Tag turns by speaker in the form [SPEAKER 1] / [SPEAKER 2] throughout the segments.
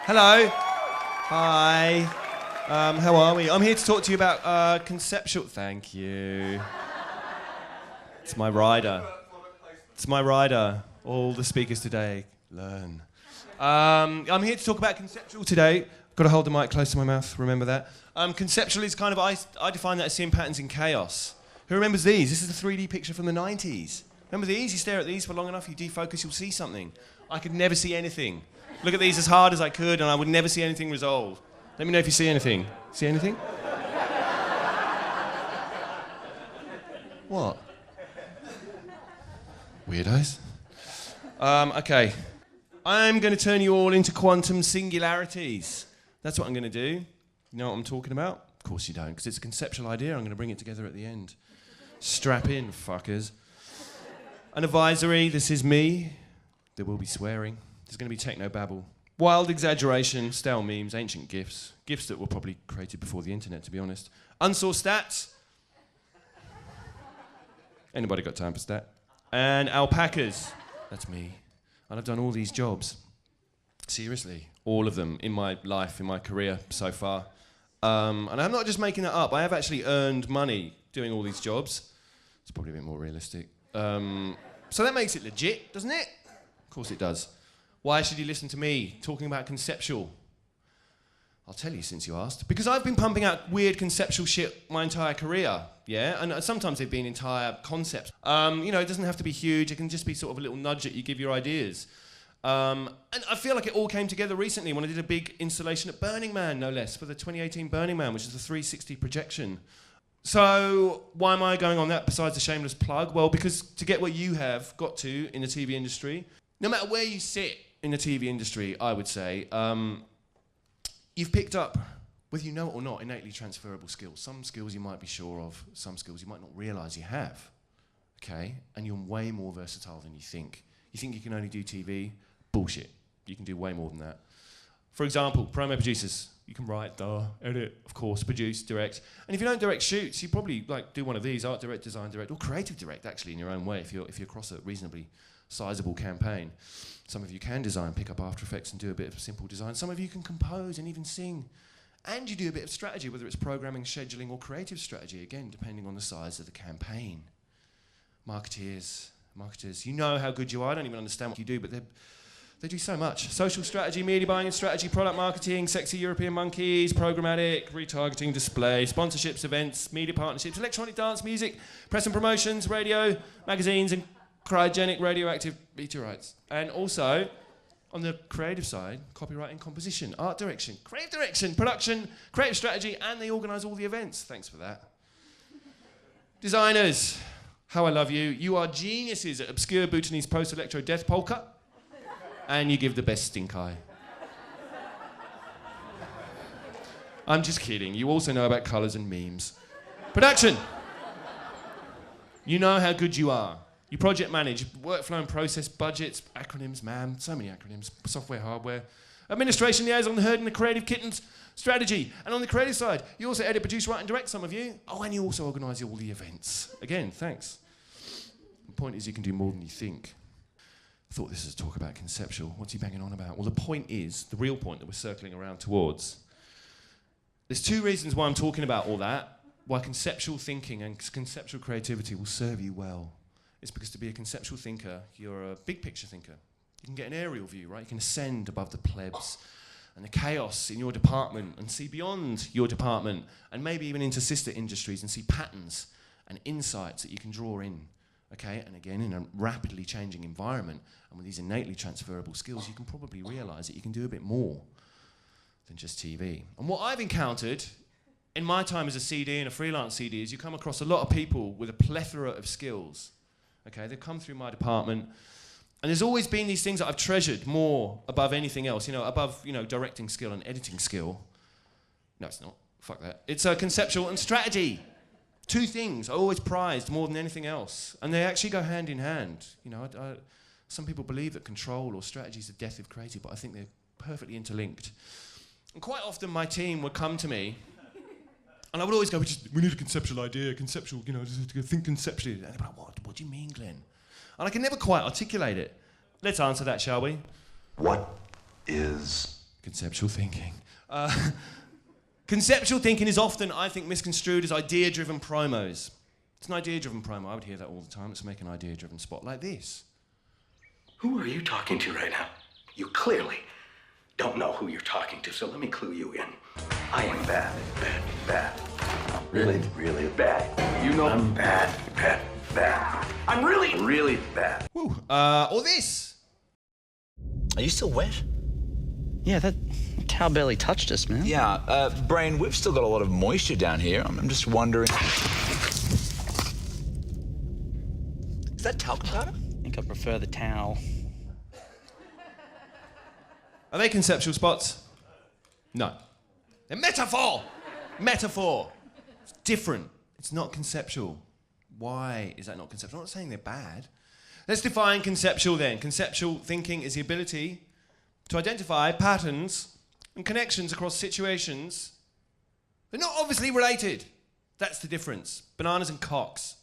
[SPEAKER 1] Hello. Hi. How are we? I'm here to talk to you about conceptual... Thank you. It's my rider. It's my rider. All the speakers today, learn. I'm here to talk about conceptual today. Got to hold the mic close to my mouth, remember that. Conceptual is kind of... I define that as seeing patterns in chaos. Who remembers these? This is a 3D picture from the 90s. Remember these? You stare at these for long enough, you defocus, you'll see something. I could never see anything. Look at these as hard as I could and I would never see anything resolve. Let me know if you see anything. See anything? What? Weirdos. Okay. I'm going to turn you all into quantum singularities. That's what I'm going to do. You know what I'm talking about? Of course you don't, because it's a conceptual idea. I'm going to bring it together at the end. Strap in, fuckers. An advisory, this is me. There will be swearing. There's going to be techno-babble. Wild exaggeration, stale memes, ancient GIFs. GIFs that were probably created before the internet, to be honest. Unsourced stats. Anybody got time for stat? And alpacas. That's me. And I've done all these jobs. Seriously. All of them in my life, in my career so far. And I'm not just making that up. I have actually earned money doing all these jobs. It's probably a bit more realistic. So that makes it legit, doesn't it? Of course it does. Why should you listen to me talking about conceptual? I'll tell you since you asked. Because I've been pumping out weird conceptual shit my entire career, yeah? And sometimes they've been entire concepts. You know, it doesn't have to be huge. It can just be sort of a little nudge that you give your ideas. And I feel like it all came together recently when I did a big installation at Burning Man, no less, for the 2018 Burning Man, which is a 360 projection. So why am I going on that besides a shameless plug? Well, because to get where you have got to in the TV industry, no matter where you sit in the TV industry, I would say, you've picked up, whether you know it or not, innately transferable skills. Some skills you might be sure of, some skills you might not realise you have, okay? And you're way more versatile than you think. You think you can only do TV? Bullshit. You can do way more than that. For example, promo producers. You can write, edit, of course, produce, direct. And if you don't direct shoots, you probably like do one of these, art direct, design direct, or creative direct, actually, in your own way, if you're across a reasonably sizable campaign. Some of you can design, pick up After Effects and do a bit of simple design. Some of you can compose and even sing. And you do a bit of strategy, whether it's programming, scheduling, or creative strategy, again, depending on the size of the campaign. Marketeers, you know how good you are. I don't even understand what you do, but they do so much. Social strategy, media buying and strategy, product marketing, sexy European monkeys, programmatic, retargeting, display, sponsorships, events, media partnerships, electronic dance, music, press and promotions, radio, magazines, and cryogenic radioactive meteorites. And also, on the creative side, copyright and composition, art direction, creative direction, production, creative strategy, and they organise all the events. Thanks for that. Designers, how I love you. You are geniuses at obscure Bhutanese post-electro death polka, and you give the best stink eye. I'm just kidding. You also know about colours and memes. Production. You know how good you are. You project manage, workflow and process, budgets, acronyms, man, so many acronyms, software, hardware. Administration, liaison, the herd and the creative kittens, strategy. And on the creative side, you also edit, produce, write and direct, some of you. Oh, and you also organise all the events. Again, thanks. The point is you can do more than you think. I thought this was a talk about conceptual. What's he banging on about? Well, the point is, the real point that we're circling around towards. There's two reasons why I'm talking about all that, why conceptual thinking and conceptual creativity will serve you well. It's because to be a conceptual thinker, you're a big picture thinker. You can get an aerial view, right? You can ascend above the plebs and the chaos in your department and see beyond your department and maybe even into sister industries and see patterns and insights that you can draw in, okay? And again, in a rapidly changing environment and with these innately transferable skills, you can probably realise that you can do a bit more than just TV. And what I've encountered in my time as a CD and a freelance CD is you come across a lot of people with a plethora of skills. Okay, they've come through my department, and there's always been these things that I've treasured more above anything else, you know, above, you know, directing skill and editing skill. No, it's not. Fuck that. It's conceptual and strategy. Two things I always prized more than anything else, and they actually go hand in hand. You know, some people believe that control or strategy is the death of creative, but I think they're perfectly interlinked. And quite often my team would come to me, and I would always go, we need a conceptual idea, conceptual, you know, just think conceptually. And they'd be like, what do you mean, Glenn? And I can never quite articulate it. Let's answer that, shall we?
[SPEAKER 2] What is
[SPEAKER 1] Conceptual thinking. Conceptual thinking is often, I think, misconstrued as idea-driven promos. It's an idea-driven promo. I would hear that all the time. Let's make an idea-driven spot like this.
[SPEAKER 2] Who are you talking to right now? You clearly don't know who you're talking to, so let me clue you in. I am bad, bad, bad. Really, really bad. You know I'm bad, bad, bad. I'm really, really bad.
[SPEAKER 1] Woo. Or this.
[SPEAKER 3] Are you still wet?
[SPEAKER 4] Yeah, that towel barely touched us, man.
[SPEAKER 3] Yeah, Brain, we've still got a lot of moisture down here. I'm just wondering... Is that talcum powder?
[SPEAKER 4] I think I prefer the towel.
[SPEAKER 1] Are they conceptual spots? No. They're metaphor! Metaphor. It's different. It's not conceptual. Why is that not conceptual? I'm not saying they're bad. Let's define conceptual then. Conceptual thinking is the ability to identify patterns and connections across situations. They're not obviously related. That's the difference. Bananas and cocks.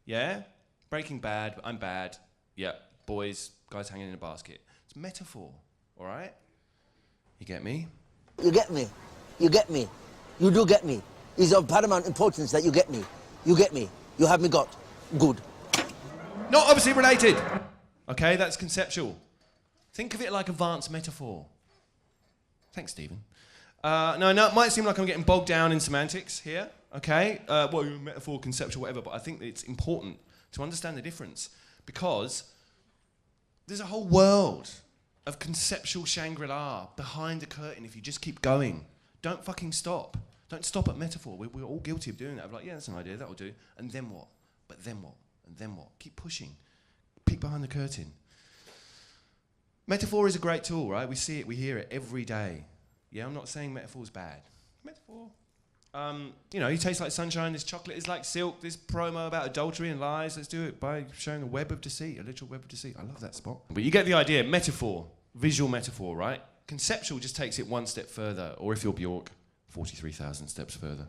[SPEAKER 1] Yeah? Breaking Bad, I'm bad. Yeah, boys, guys hanging in a basket. It's metaphor, all right? You get me?
[SPEAKER 5] You get me. You get me. You do get me. It's of paramount importance that you get me. You get me. You have me got. Good.
[SPEAKER 1] Not obviously related. Okay, that's conceptual. Think of it like advanced metaphor. Thanks, Stephen. No, it might seem like I'm getting bogged down in semantics here, okay? Well, metaphor, conceptual, whatever, but I think that it's important to understand the difference because there's a whole world of conceptual Shangri-La behind the curtain if you just keep going. Don't fucking stop. Don't stop at metaphor. We're all guilty of doing that. We're like, yeah, that's an idea, that'll do. And then what? But then what? And then what? Keep pushing. Peek behind the curtain. Metaphor is a great tool, right? We see it, we hear it every day. Yeah, I'm not saying metaphor's bad. Metaphor. You taste like sunshine, this chocolate is like silk, this promo about adultery and lies, let's do it by showing a web of deceit, a literal web of deceit. I love that spot. But you get the idea, metaphor, visual metaphor, right? Conceptual just takes it one step further, or if you're Bjork, 43,000 steps further.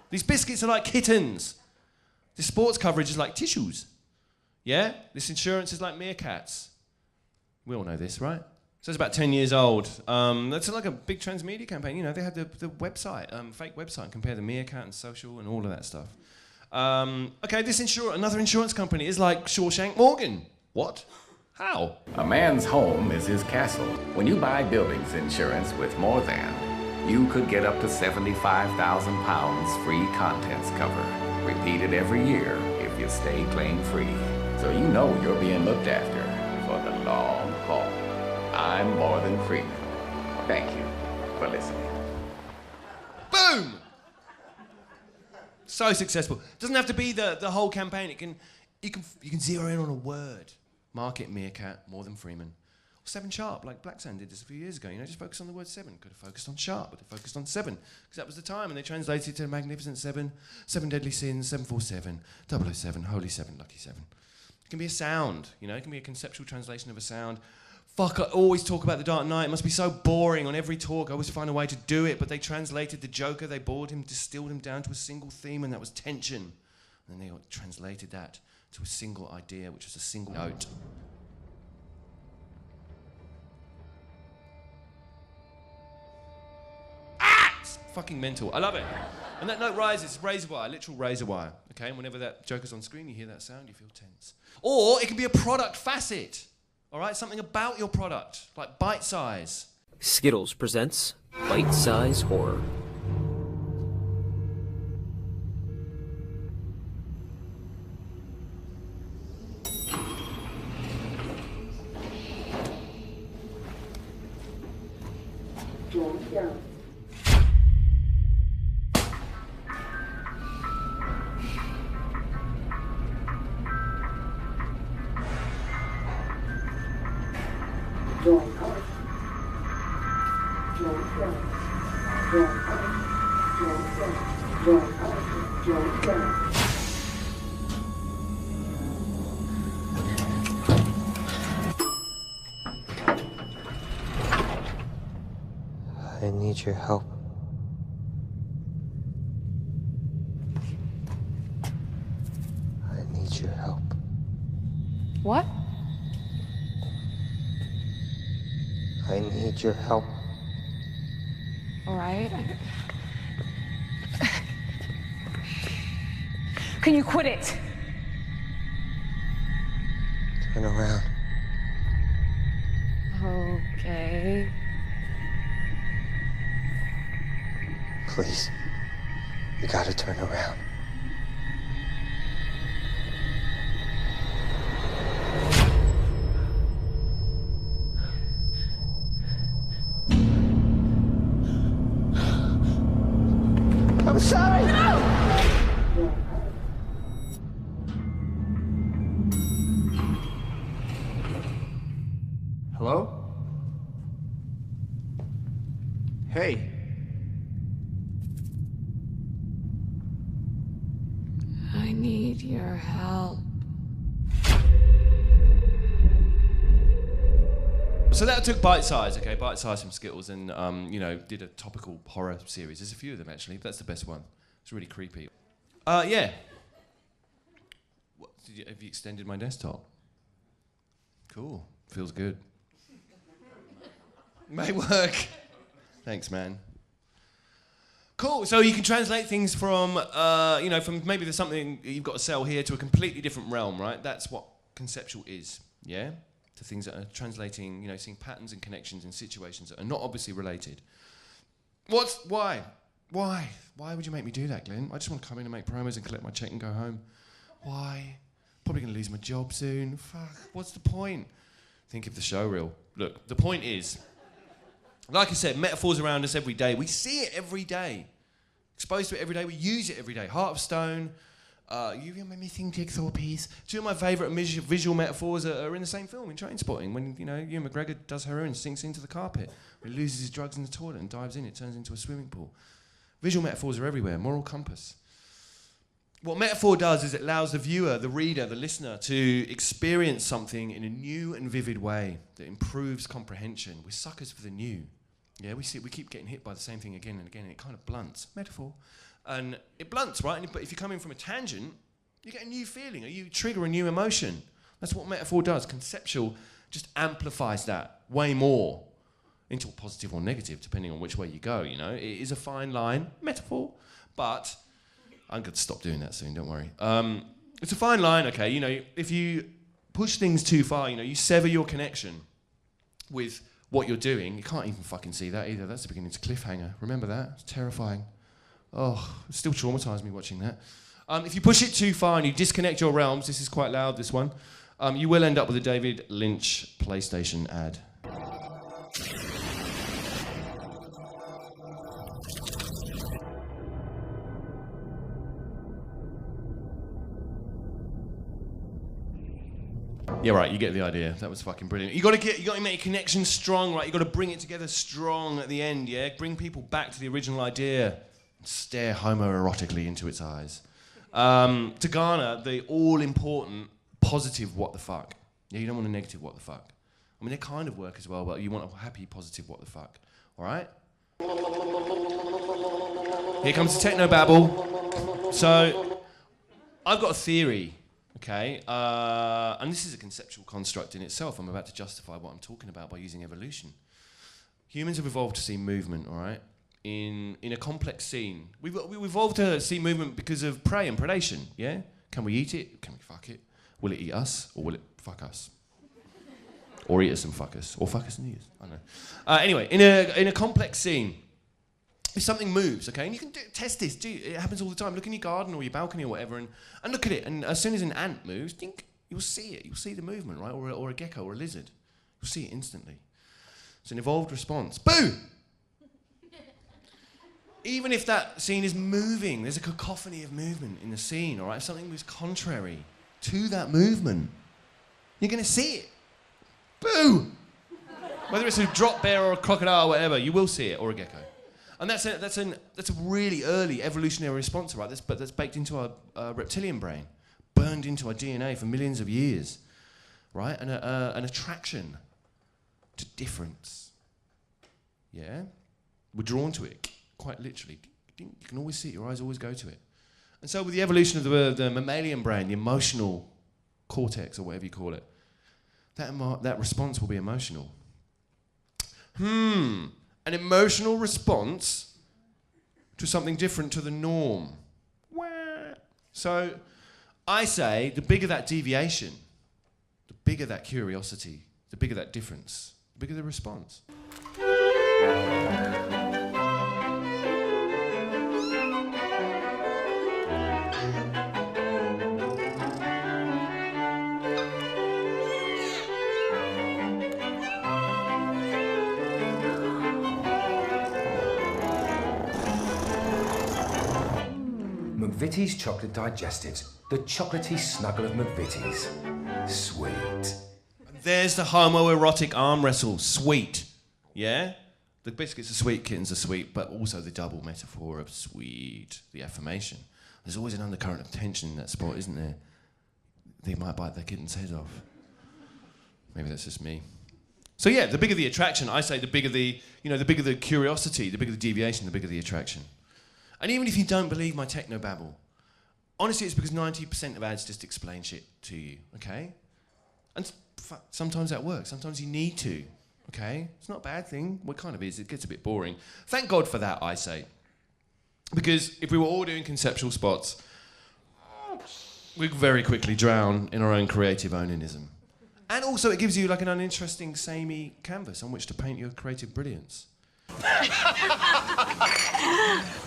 [SPEAKER 1] These biscuits are like kittens. This sports coverage is like tissues. Yeah? This insurance is like meerkats. We all know this, right? So it's about 10 years old. That's like a big transmedia campaign. You know, they had the website, fake website, compare the meerkat and social and all of that stuff. Okay, another insurance company is like Shawshank Morgan. What? How?
[SPEAKER 6] A man's home is his castle. When you buy buildings insurance with More Than, you could get up to £75,000 free contents cover, repeated every year if you stay claim-free. So you know you're being looked after for the long haul. I'm Morgan Freeman. Thank you for listening.
[SPEAKER 1] Boom! So successful. Doesn't have to be the whole campaign. You can zero in on a word. Market meerkat, more than Freeman. Or 7 Sharp, like Black Sand did this a few years ago. You know, just focus on the word 7. Could have focused on Sharp, but they focused on 7. Because that was the time, and they translated it to Magnificent 7, 7 Deadly Sins, 747, 007, Holy 7, Lucky 7. It can be a sound, you know, it can be a conceptual translation of a sound. Fuck, I always talk about The Dark Knight. It must be so boring on every talk. I always find a way to do it, but they translated the Joker, they bored him, distilled him down to a single theme, and that was tension. And then they translated that to a single idea, which was a single note. It's fucking mental. I love it. And that note rises, razor wire, literal razor wire. Okay, and whenever that Joker's on screen, you hear that sound, you feel tense. Or it can be a product facet. All right, something about your product, like Bite Size.
[SPEAKER 7] Skittles presents Bite Size Horror.
[SPEAKER 8] I need your help. I need your help.
[SPEAKER 9] What?
[SPEAKER 8] I need your help.
[SPEAKER 9] all right? Can you quit it?
[SPEAKER 8] Turn around.
[SPEAKER 9] Okay.
[SPEAKER 8] Please. You gotta turn around. I'm sorry!
[SPEAKER 10] Hello? Hey.
[SPEAKER 9] I need your help.
[SPEAKER 1] So that took Bite Size, okay? Bite Size from Skittles, and you know, did a topical horror series. There's a few of them actually, but that's the best one. It's really creepy. Yeah. What, have you extended my desktop? Cool. Feels good. May work. Thanks, man. Cool. So you can translate things from, you know, from maybe there's something you've got to sell here to a completely different realm, right? That's what conceptual is, yeah? To things that are translating, you know, seeing patterns and connections in situations that are not obviously related. Why? Why would you make me do that, Glenn? I just want to come in and make promos and collect my check and go home. Why? Probably going to lose my job soon. Fuck, what's the point? Think of the show reel. Look, the point is, like I said, metaphors around us every day. We see it every day. Exposed to it every day. We use it every day. Heart of Stone, you made me think Jigsaw piece. Two of my favourite visual metaphors are in the same film, in Trainspotting, when, you know, Ewan McGregor does heroin and sinks into the carpet. When he loses his drugs in the toilet and dives in, it turns into a swimming pool. Visual metaphors are everywhere. Moral compass. What metaphor does is it allows the viewer, the reader, the listener to experience something in a new and vivid way that improves comprehension. We're suckers for the new. Yeah, we keep getting hit by the same thing again and again, and it kind of blunts. Metaphor. And it blunts, right? But if you come in from a tangent, you get a new feeling, or you trigger a new emotion. That's what metaphor does. Conceptual just amplifies that way more into a positive or negative, depending on which way you go, you know. It is a fine line, metaphor, but I'm going to stop doing that soon, don't worry. It's a fine line, okay, you know, if you push things too far, you know, you sever your connection with what you're doing. You can't even fucking see that either. That's the beginning to cliffhanger. Remember that? It's terrifying. Oh, it still traumatised me watching that. If you push it too far and you disconnect your realms, this is quite loud, this one, you will end up with a David Lynch PlayStation ad. Yeah, right, you get the idea. That was fucking brilliant. You gotta make your connection strong, right? You gotta bring it together strong at the end, yeah? Bring people back to the original idea. Stare homoerotically into its eyes. To garner the all-important positive what the fuck. Yeah, you don't want a negative what the fuck. I mean, they kind of work as well, but you want a happy, positive what the fuck. All right? Here comes the techno-babble. So, I've got a theory, okay? And this is a conceptual construct in itself. I'm about to justify what I'm talking about by using evolution. Humans have evolved to see movement, all right? In a complex scene. We've evolved to see movement because of prey and predation, yeah? Can we eat it? Can we fuck it? Will it eat us? Or will it fuck us? Or eat us and fuck us? Or fuck us and eat us? I don't know. Anyway, in a complex scene, if something moves, okay, and you can test this, it happens all the time. Look in your garden or your balcony or whatever, and look at it, and as soon as an ant moves, you'll see it. You'll see the movement, right? Or a gecko or a lizard. You'll see it instantly. It's an evolved response. Boo! Even if that scene is moving, there's a cacophony of movement in the scene, all right? If something moves contrary to that movement, you're going to see it. Boo! Whether it's a drop bear or a crocodile or whatever, you will see it, or a gecko. And that's a really early evolutionary response, right? That's baked into our reptilian brain, burned into our DNA for millions of years, right? And an attraction to difference. Yeah? We're drawn to it. Quite literally. You can always see it, your eyes always go to it. And so with the evolution of the mammalian brain, the emotional cortex, or whatever you call it, that response will be emotional. an emotional response to something different to the norm. So I say the bigger that deviation, the bigger that curiosity, the bigger that difference, the bigger the response.
[SPEAKER 10] McVitie's chocolate digestives. The chocolatey snuggle of McVitie's. Sweet.
[SPEAKER 1] There's the homoerotic arm wrestle. Sweet. Yeah? The biscuits are sweet, kittens are sweet, but also the double metaphor of sweet, the affirmation. There's always an undercurrent of tension in that spot, isn't there? They might bite their kitten's head off. Maybe that's just me. So yeah, the bigger the attraction, I say the bigger the curiosity, the bigger the deviation, the bigger the attraction. And even if you don't believe my technobabble, honestly, it's because 90% of ads just explain shit to you, okay? And sometimes that works. Sometimes you need to, okay? It's not a bad thing. Well, it kind of is. It gets a bit boring. Thank God for that, I say. Because if we were all doing conceptual spots, we'd very quickly drown in our own creative onanism. And also it gives you like an uninteresting, samey canvas on which to paint your creative brilliance.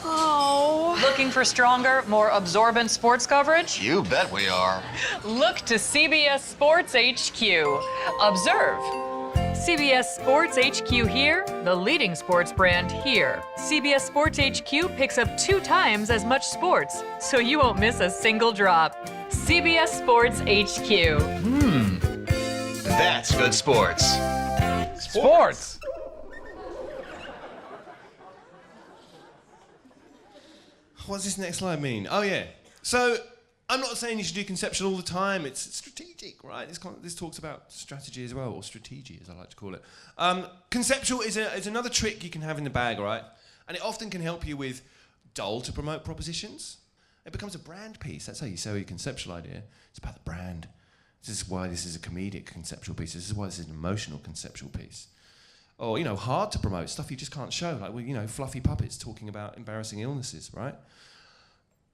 [SPEAKER 11] Oh. Looking for stronger, more absorbent sports coverage?
[SPEAKER 12] You bet we are.
[SPEAKER 11] Look to CBS Sports HQ. Observe. CBS Sports HQ here, the leading sports brand here. CBS Sports HQ picks up 2 times as much sports, so you won't miss a single drop. CBS Sports HQ.
[SPEAKER 12] That's good sports.
[SPEAKER 10] Sports!
[SPEAKER 1] What does this next slide mean? Oh, yeah. So, I'm not saying you should do conceptual all the time. It's strategic, right? This talks about strategy as well, or strategy, as I like to call it. Conceptual is another trick you can have in the bag, right? And it often can help you with dull to promote propositions. It becomes a brand piece. That's how you sell your conceptual idea. It's about the brand. This is why this is a comedic conceptual piece. This is why this is an emotional conceptual piece. Or, hard to promote, stuff you just can't show, like, fluffy puppets talking about embarrassing illnesses, right?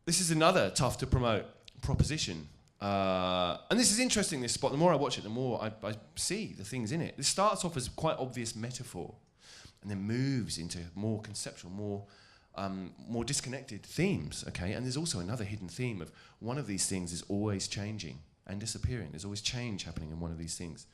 [SPEAKER 1] This is another tough to promote proposition. And this is interesting, this spot. The more I watch it, the more I see the things in it. This starts off as quite obvious metaphor and then moves into more conceptual, more disconnected themes, okay? And there's also another hidden theme of one of these things is always changing and disappearing. There's always change happening in one of these things.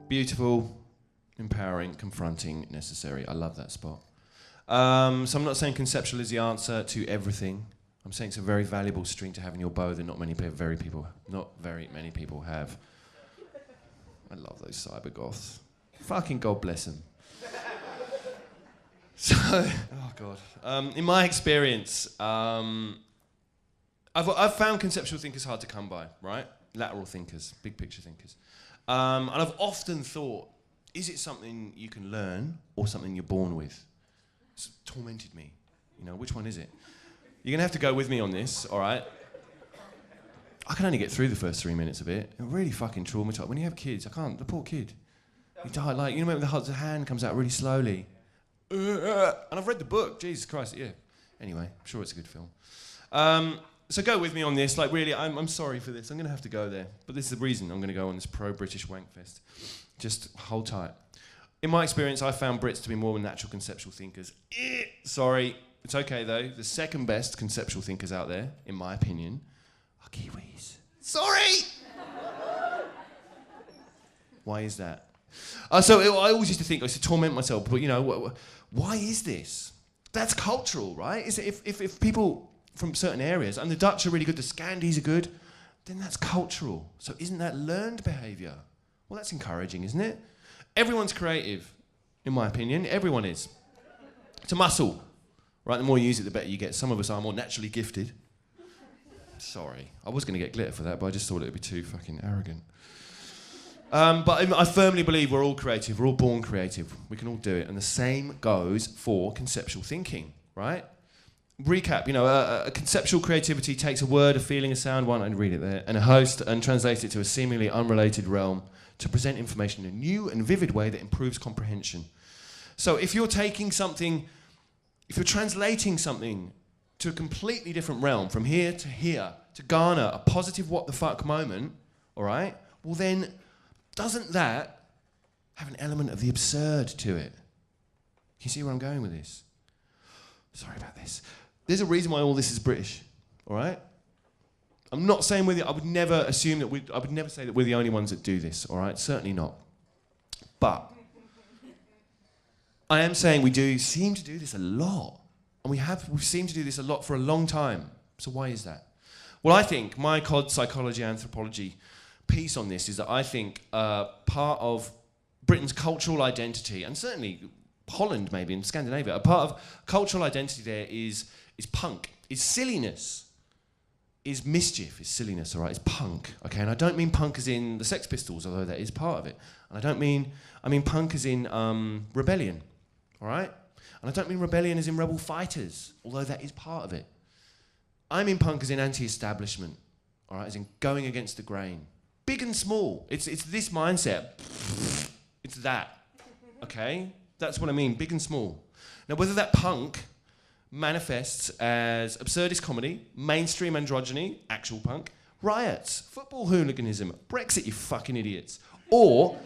[SPEAKER 1] Beautiful, empowering, confronting, necessary. I love that spot. So I'm not saying conceptual is the answer to everything. I'm saying it's a very valuable string to have in your bow that not very many people have. I love those cyber goths. Fucking God bless them. So, oh God. In my experience, I've found conceptual thinkers hard to come by, right? Lateral thinkers, big picture thinkers. And I've often thought, is it something you can learn or something you're born with? It's tormented me. Which one is it? You're going to have to go with me on this, all right? I can only get through the first 3 minutes of it. It really fucking traumatized. When you have kids, I can't. The poor kid. He died when the hand comes out really slowly. And I've read the book. Jesus Christ, yeah. Anyway, I'm sure it's a good film. So go with me on this. Like, really, I'm sorry for this. I'm going to have to go there. But this is the reason I'm going to go on this pro-British wankfest. Just hold tight. In my experience, I found Brits to be more natural conceptual thinkers. Sorry. It's okay, though. The second best conceptual thinkers out there, in my opinion, are Kiwis. Sorry! Why is that? So I always used to think, I used to torment myself, but, you know, why is this? That's cultural, right? Is it if people from certain areas, and the Dutch are really good, the Scandis are good, then that's cultural. So isn't that learned behaviour? Well, that's encouraging, isn't it? Everyone's creative, in my opinion. Everyone is. It's a muscle, right? The more you use it, the better you get. Some of us are more naturally gifted. Sorry. I was going to get glitter for that, but I just thought it would be too fucking arrogant. But I firmly believe we're all creative. We're all born creative. We can all do it. And the same goes for conceptual thinking, right? Recap, you know, a conceptual creativity takes a word, a feeling, a sound, one, and read it there, and a host, and translates it to a seemingly unrelated realm to present information in a new and vivid way that improves comprehension. So if you're taking something, if you're translating something to a completely different realm, from here, to garner a positive what the fuck moment, all right, well then, doesn't that have an element of the absurd to it? Can you see where I'm going with this? Sorry about this. There's a reason why all this is British, all right? I'm not saying I would never assume that I would never say that we're the only ones that do this, all right? Certainly not. But I am saying we do seem to do this a lot. And we've seemed to do this a lot for a long time. So why is that? Well, I think my COD psychology anthropology piece on this is that I think part of Britain's cultural identity, and certainly Holland maybe, in Scandinavia, a part of cultural identity there is punk, is silliness, is mischief, is silliness, all right, is punk, okay? And I don't mean punk as in the Sex Pistols, although that is part of it. And I mean punk as in rebellion, all right? And I don't mean rebellion as in rebel fighters, although that is part of it. I mean punk as in anti-establishment, all right, as in going against the grain. Big and small, it's this mindset, it's that, okay? That's what I mean, big and small. Now, whether that punk manifests as absurdist comedy, mainstream androgyny, actual punk, riots, football hooliganism, Brexit, you fucking idiots, or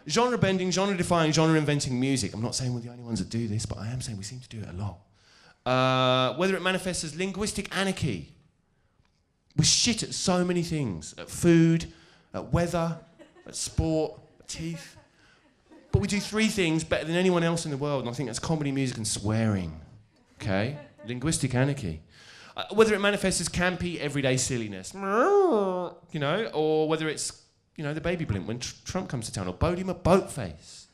[SPEAKER 1] genre-bending, genre-defying, genre-inventing music. I'm not saying we're the only ones that do this, but I am saying we seem to do it a lot. Whether it manifests as linguistic anarchy. We're shit at so many things, at food, at weather, at sport, at teeth. But we do three things better than anyone else in the world, and I think that's comedy, music, and swearing. Okay? Linguistic anarchy. Whether it manifests as campy, everyday silliness, you know, or whether it's, you know, the baby blimp when Trump comes to town, or Bodie Boatface.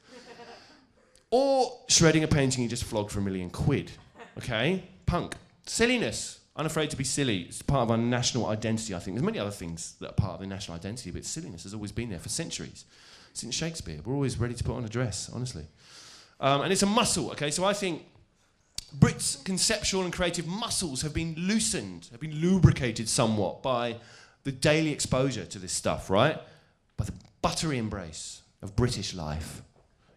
[SPEAKER 1] Or shredding a painting you just flogged for £1 million, okay? Punk. Silliness. Unafraid to be silly. It's part of our national identity, I think. There's many other things that are part of the national identity, but silliness has always been there for centuries. Since Shakespeare. We're always ready to put on a dress, honestly. And it's a muscle, okay? So I think Brits' conceptual and creative muscles have been loosened, have been lubricated somewhat by the daily exposure to this stuff, right? By the buttery embrace of British life,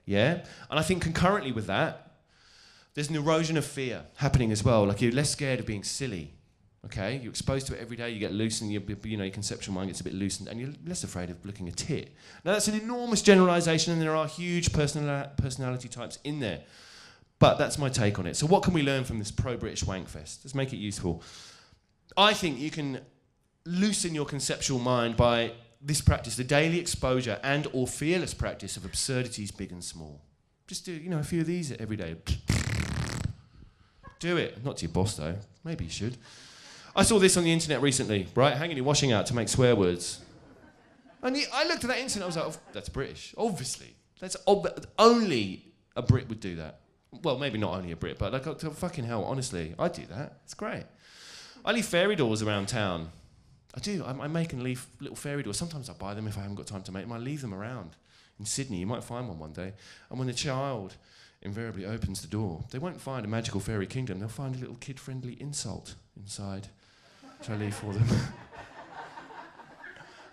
[SPEAKER 1] yeah? And I think concurrently with that, there's an erosion of fear happening as well. Like, you're less scared of being silly, okay? You're exposed to it every day, you get loosened, your conceptual mind gets a bit loosened, and you're less afraid of looking a tit. Now, that's an enormous generalisation, and there are huge personality types in there. But that's my take on it. So what can we learn from this pro-British wankfest? Let's make it useful. I think you can loosen your conceptual mind by this practice, the daily exposure and or fearless practice of absurdities big and small. Just do, a few of these every day. Do it. Not to your boss, though. Maybe you should. I saw this on the internet recently, right? Hanging your washing out to make swear words. And I looked at that internet, I was like, oh, that's British, obviously. Only a Brit would do that. Well, maybe not only a Brit, but like, fucking hell, honestly, I do that. It's great. I leave fairy doors around town. I do. I make and leave little fairy doors. Sometimes I buy them if I haven't got time to make them. I leave them around. In Sydney, you might find one day. And when the child invariably opens the door, they won't find a magical fairy kingdom. They'll find a little kid-friendly insult inside, which I leave for them.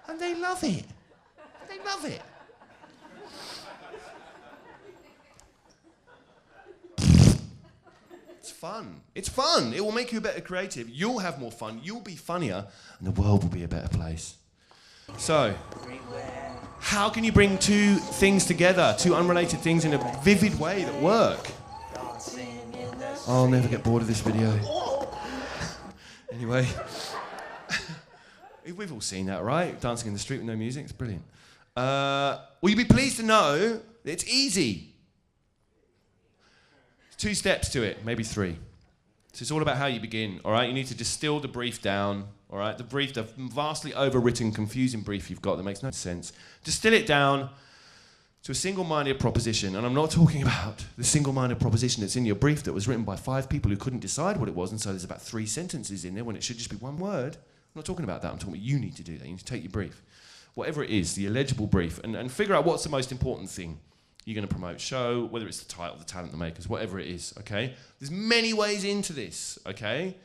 [SPEAKER 1] And they love it. They love it. It's fun. It's fun. It will make you a better creative. You'll have more fun. You'll be funnier, and the world will be a better place. So, how can you bring two things together, two unrelated things in a vivid way that work? I'll never get bored of this video. Anyway, we've all seen that, right? Dancing in the street with no music, it's brilliant. Will you be pleased to know that it's easy? 2 steps to it, maybe 3. So it's all about how you begin, all right? You need to distill the brief down, all right? The brief, the vastly overwritten, confusing brief you've got that makes no sense. Distill it down to a single-minded proposition. And I'm not talking about the single-minded proposition that's in your brief that was written by 5 people who couldn't decide what it was, and so there's about 3 sentences in there when it should just be 1 word. I'm not talking about that. I'm talking about you need to do that. You need to take your brief, whatever it is, the illegible brief, and figure out what's the most important thing you're going to promote. Show, whether it's the title, the talent, the makers, whatever it is, okay? There's many ways into this, okay?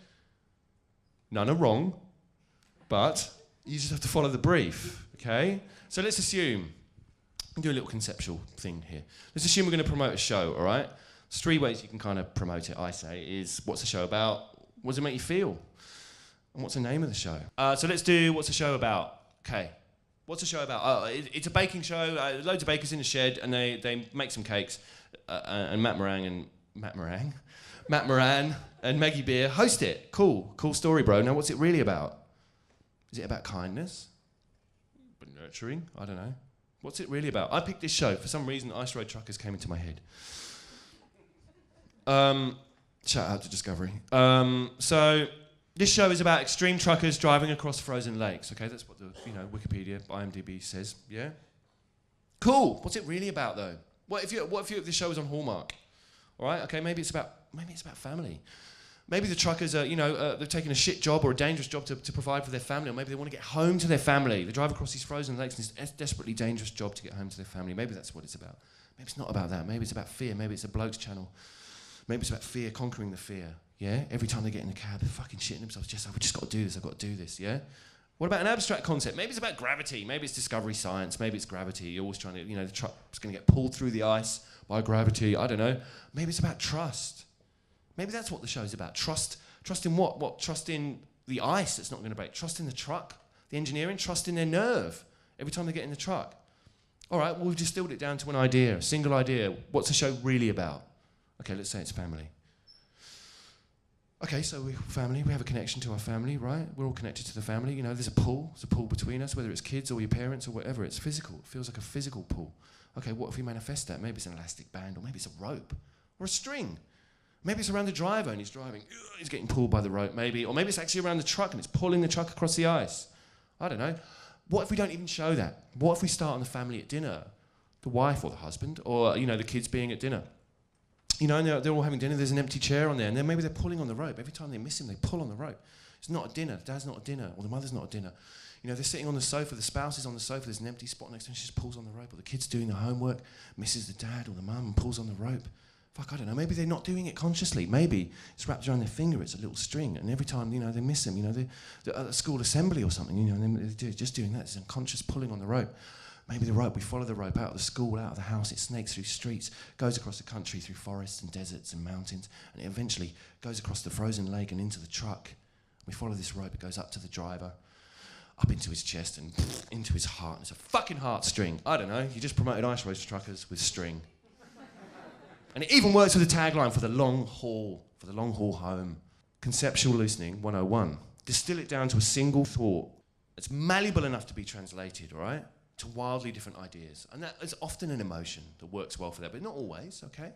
[SPEAKER 1] None are wrong, but you just have to follow the brief, okay? So let's assume, I'll do a little conceptual thing here. Let's assume we're going to promote a show, all right? There's 3 ways you can kind of promote it, I say, is what's the show about, what does it make you feel, and what's the name of the show? So let's do what's the show about, okay? What's the show about? It's a baking show. Loads of bakers in a shed, and they make some cakes. And Matt Moran and Maggie Beer host it. Cool story, bro. Now, what's it really about? Is it about kindness? But nurturing? I don't know. What's it really about? I picked this show for some reason. Ice Road Truckers came into my head. Shout out to Discovery. So. This show is about extreme truckers driving across frozen lakes. Okay, that's what the Wikipedia, IMDb says. Yeah. Cool. What's it really about though? What if this show was on Hallmark? All right. Okay. Maybe it's about family. Maybe the truckers are they're taking a shit job or a dangerous job to provide for their family, or maybe they want to get home to their family. They drive across these frozen lakes and it's a desperately dangerous job to get home to their family. Maybe that's what it's about. Maybe it's not about that. Maybe it's about fear. Maybe it's a bloke's channel. Maybe it's about fear, conquering the fear. Yeah, every time they get in the cab, they're fucking shitting themselves. I've just got to do this. I've got to do this. Yeah. What about an abstract concept? Maybe it's about gravity. Maybe it's discovery science. Maybe it's gravity. You're always trying to, the truck's going to get pulled through the ice by gravity. I don't know. Maybe it's about trust. Maybe that's what the show's about. Trust in what? What? Trust in the ice that's not going to break. Trust in the truck, the engineering. Trust in their nerve every time they get in the truck. All right. Well, we've distilled it down to an idea, a single idea. What's the show really about? Okay, let's say it's family. Okay, so we're family, we have a connection to our family, right? We're all connected to the family. There's a pull between us, whether it's kids or your parents or whatever. It's physical. It feels like a physical pull. Okay, what if we manifest that? Maybe it's an elastic band, or maybe it's a rope, or a string. Maybe it's around the driver and he's driving. He's getting pulled by the rope, maybe. Or maybe it's actually around the truck and it's pulling the truck across the ice. I don't know. What if we don't even show that? What if we start on the family at dinner? The wife or the husband, or, the kids being at dinner. And they're all having dinner, there's an empty chair on there, and then maybe they're pulling on the rope. Every time they miss him, they pull on the rope. It's not a dinner, the dad's not a dinner, or the mother's not a dinner. They're sitting on the sofa, the spouse is on the sofa, there's an empty spot next to him, she just pulls on the rope, or the kid's doing the homework, misses the dad or the mum and pulls on the rope. Fuck, I don't know, maybe they're not doing it consciously. Maybe it's wrapped around their finger, it's a little string, and every time, they miss him, they're at a school assembly or something, and they're just doing that, it's unconscious pulling on the rope. Maybe the rope, we follow the rope out of the school, out of the house, it snakes through streets, goes across the country, through forests and deserts and mountains, and it eventually goes across the frozen lake and into the truck. We follow this rope, it goes up to the driver, up into his chest and into his heart. And it's a fucking heartstring. I don't know, you just promoted Ice Road Truckers with string. And it even works with a tagline for the long haul home. Conceptual listening 101. Distill it down to a single thought. It's malleable enough to be translated, all right? To wildly different ideas. And that is often an emotion that works well for that, but not always, okay?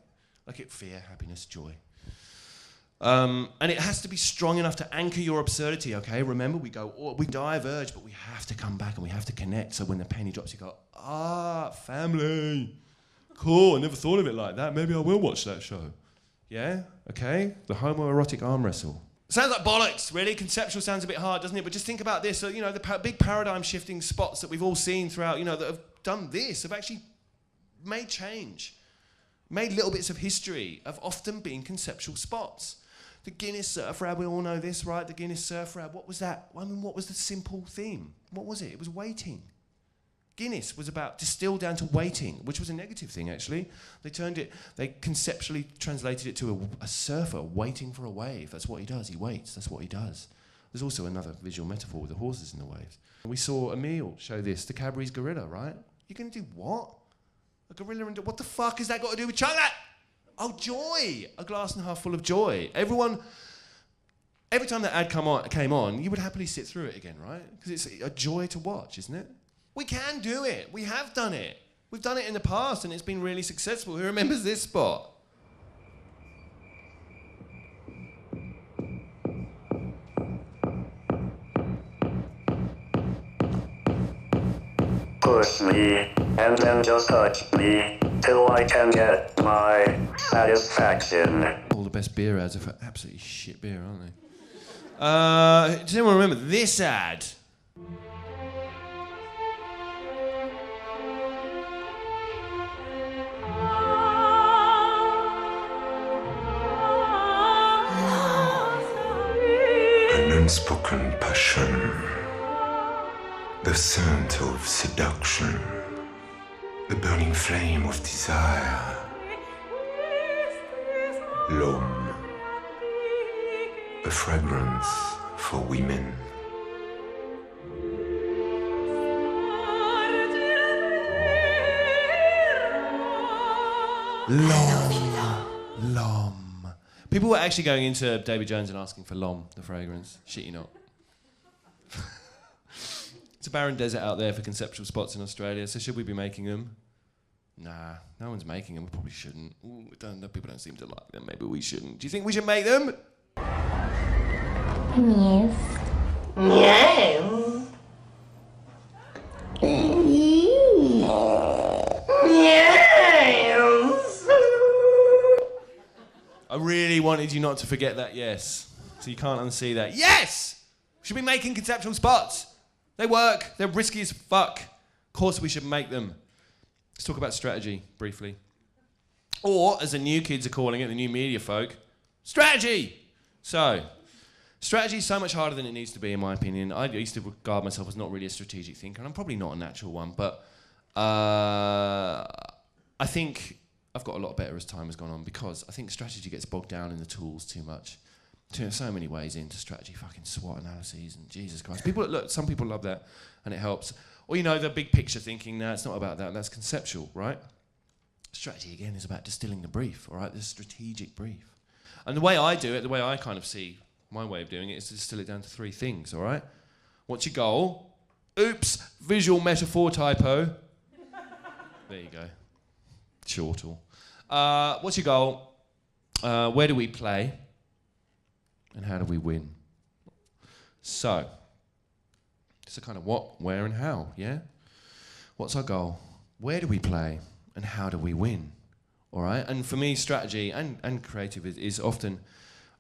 [SPEAKER 1] Like fear, happiness, joy. And it has to be strong enough to anchor your absurdity, okay? Remember, we diverge, but we have to come back and we have to connect. So when the penny drops, you go, family. Cool, I never thought of it like that. Maybe I will watch that show. Yeah? Okay? The homoerotic arm wrestle. Sounds like bollocks, really. Conceptual sounds a bit hard, doesn't it? But just think about this. So, the big paradigm-shifting spots that we've all seen throughout, that have done this, have actually made change. Made little bits of history, have often been conceptual spots. The Guinness Surf Rab, we all know this, right? The Guinness Surf Rab, what was that? What was the simple theme? What was it? It was waiting. Guinness was about distilled down to waiting, which was a negative thing, actually. They conceptually translated it to a surfer waiting for a wave. That's what he does. He waits. That's what he does. There's also another visual metaphor with the horses in the waves. We saw Emile show this, the Cadbury's gorilla, right? You're going to do what? A gorilla and what the fuck has that got to do with chocolate? Oh, joy! A glass and a half full of joy. Every time that ad came on, you would happily sit through it again, right? Because it's a joy to watch, isn't it? We can do it. We have done it. We've done it in the past and it's been really successful. Who remembers this spot?
[SPEAKER 12] Push me, and then just touch me, till I can get my satisfaction.
[SPEAKER 1] All the best beer ads are for absolutely shit beer, aren't they? Does anyone remember this ad?
[SPEAKER 13] An unspoken passion, the scent of seduction, the burning flame of desire. L'homme, a fragrance for women.
[SPEAKER 1] L'homme. People were actually going into David Jones and asking for L'homme, the fragrance. Shit you not. It's a barren desert out there for conceptual spots in Australia, so should we be making them? Nah, no one's making them. We probably shouldn't. Ooh, people don't seem to like them. Maybe we shouldn't. Do you think we should make them?
[SPEAKER 14] Yes. No. Yes.
[SPEAKER 1] I really wanted you not to forget that yes. So you can't unsee that. Yes! We should be making conceptual spots. They work. They're risky as fuck. Of course we should make them. Let's talk about strategy, briefly. Or, as the new kids are calling it, the new media folk, strategy! So, strategy is so much harder than it needs to be, in my opinion. I used to regard myself as not really a strategic thinker, and I'm probably not a natural one, but I think I've got a lot better as time has gone on, because I think strategy gets bogged down in the tools too much. There's so many ways into strategy, fucking SWOT analyses, and Jesus Christ. Some people love that, and it helps. Or, the big picture thinking, no, it's not about that, that's conceptual, right? Strategy, again, is about distilling the brief, all right? The strategic brief. And the way I do it, the way I kind of see my way of doing it, is to distill it down to 3 things, all right? What's your goal? Oops, visual metaphor typo. There you go. Chortle. What's your goal? Where do we play? And how do we win? So, it's a kind of what, where, and how, yeah? What's our goal? Where do we play? And how do we win? All right? And for me, strategy and creative is often,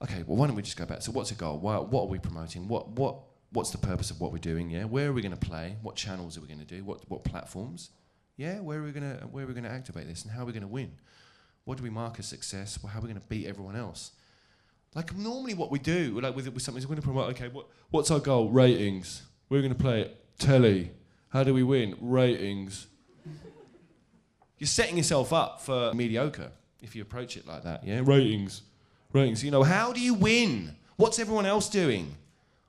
[SPEAKER 1] okay, well, why don't we just go back? So what's a goal? What are we promoting? What's the purpose of what we're doing, yeah? Where are we going to play? What channels are we going to do? What platforms? Yeah, where are we going to activate this? And how are we going to win? What do we mark as success? Well, how are we going to beat everyone else? Like, normally what we do, like with something, is we're going to promote, okay, what's our goal? Ratings. We're going to play it. Telly. How do we win? Ratings. You're setting yourself up for mediocre if you approach it like that, yeah? Ratings. How do you win? What's everyone else doing?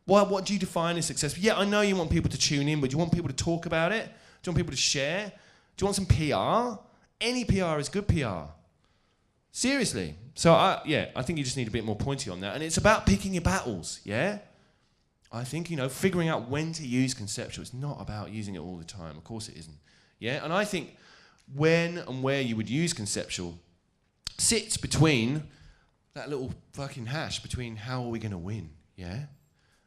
[SPEAKER 1] What do you define as success? Yeah, I know you want people to tune in, but do you want people to talk about it? Do you want people to share? Do you want some PR? Any PR is good PR. Seriously. So, I think you just need a bit more pointy on that. And it's about picking your battles, yeah? I think, figuring out when to use conceptual. It's not about using it all the time. Of course it isn't. Yeah? And I think when and where you would use conceptual sits between that little fucking hash between how are we going to win, yeah?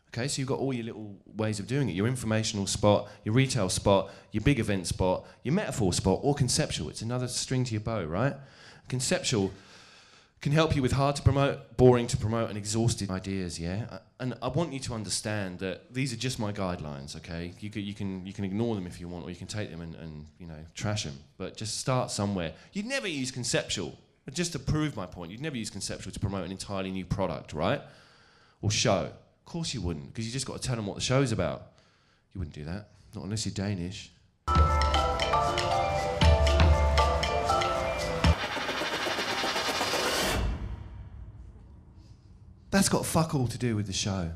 [SPEAKER 1] Okay, so you've got all your little ways of doing it. Your informational spot, your retail spot, your big event spot, your metaphor spot, or conceptual. It's another string to your bow, right? Conceptual can help you with hard to promote, boring to promote, and exhausted ideas, yeah? And I want you to understand that these are just my guidelines, okay? You can ignore them if you want, or you can take them and trash them. But just start somewhere. You'd never use conceptual, just to prove my point, you'd never use conceptual to promote an entirely new product, right? Or show. Of course you wouldn't, because you just got to tell them what the show's about. You wouldn't do that, not unless you're Danish. That's got fuck all to do with the show.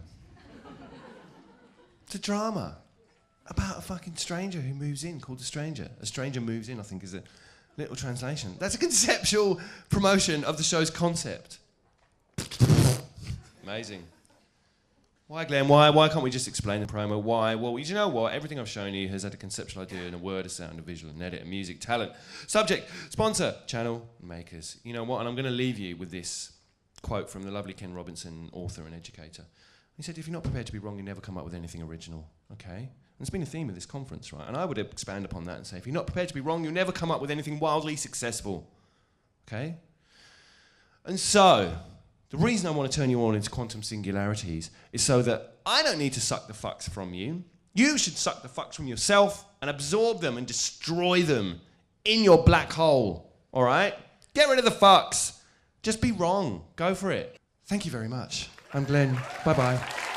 [SPEAKER 1] It's a drama about a fucking stranger who moves in, called The Stranger. A Stranger Moves In, I think, is a little translation. That's a conceptual promotion of the show's concept. Amazing. Why, Glenn? Why can't we just explain the promo? Why? Well, you know what? Everything I've shown you has had a conceptual idea and a word, a sound, a visual, an edit, a music, talent, subject, sponsor, channel, makers. You know what? And I'm going to leave you with this quote from the lovely Ken Robinson, author and educator. He said, if you're not prepared to be wrong, you never come up with anything original, okay? And it's been a theme of this conference, right? And I would expand upon that and say, if you're not prepared to be wrong, you'll never come up with anything wildly successful, okay? And so, the reason I want to turn you all into quantum singularities is so that I don't need to suck the fucks from you. You should suck the fucks from yourself and absorb them and destroy them in your black hole, all right? Get rid of the fucks. Just be wrong. Go for it. Thank you very much. I'm Glenn. Bye-bye.